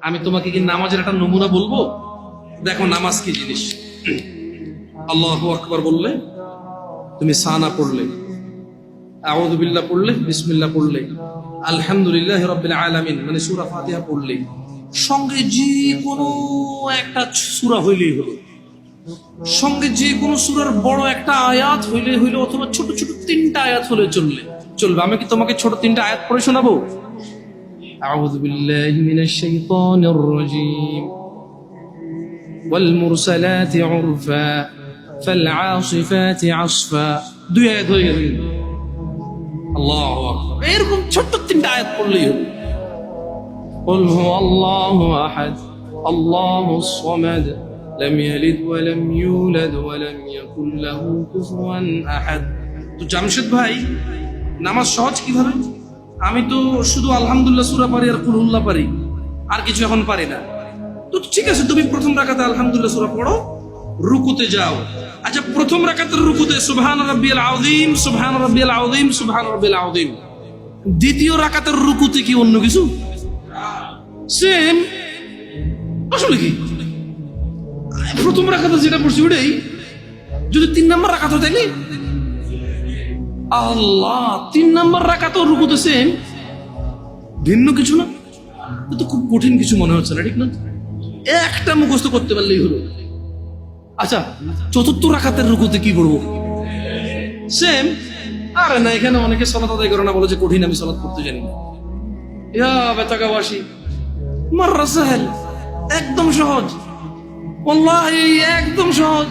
আমি তোমাকে কি নামাজের একটা নমুনা বলবো? দেখো নামাজ কি জিনিস। আল্লাহু আকবার বললে, তুমি সানা পড়লে, আউযু বিল্লাহ পড়লে, বিসমিল্লাহ পড়লে, আলহামদুলিল্লাহি রাব্বিল আলামিন মানে সূরা ফাতিহা পড়লে, সঙ্গে যে কোনো একটা সূরা হইলেই হলো, সঙ্গে যে কোনো সূরার বড় একটা আয়াত হইলে হইলো, অথবা ছোট ছোট তিনটা আয়াত হলে চলবে। আমি কি তোমাকে ছোট তিনটা আয়াত পড়ে শোনাবো? আউযু বিল্লাহি মিনাশ শাইতানির রাজীম। ওয়াল মুরসালাতি উরফা ফাল আসিফাতি আসফা। দুই আয়াত হয়ে গেল। আল্লাহু আকবার। এরকম ছোট তিনটা আয়াত পড়লেই হলো। قل هو الله أحد الله الصمد لم يلد ولم يولد ولم يكن له كفوا أحد। তো জামশেদ ভাই, নামাজ সহজ কিভাবে? আমি তো শুধু আলহামদুলিল্লাহ সূরা পারি আর কুল হুল্লাহ পারি, আর কিছু এখন পারি না। তো ঠিক আছে, তুমি প্রথম রাকাতে আলহামদুলিল্লাহ সূরা পড়ো, রুকুতে যাও। আচ্ছা, প্রথম রাকাতের রুকুতে সুবহান রাব্বিয়াল আযীম, সুবহান রাব্বিয়াল আযীম, সুবহান রাব্বিয়াল আযীম। দ্বিতীয় রাকাতের রুকুতে কি অন্য কিছু? সেম। আসলে কি প্রথম রাকাতে যেটা পড়ছি ওটাই, যদি 3 নম্বর রাকাত হয় তাইলে আল্লাহ 3 নম্বর রাকাত রুকুতে সেম, ভিন্ন কিছু না। তো খুব কঠিন কিছু মনে হচ্ছে না, ঠিক না? একটা মুখস্থ করতে পারলেই হলো। আচ্ছা, চতুর্থ রাকাতের রুকুতে কি করবো? সেম। আরে না, এখানে অনেকে সালাত আদায় করে না, বলে যে কঠিন, আমি সালাত করতে জানি না। ইয়া বেতাকাবাসী, মাররা সাহেল, একদম সহজ, ওয়াল্লাহি একদম সহজ।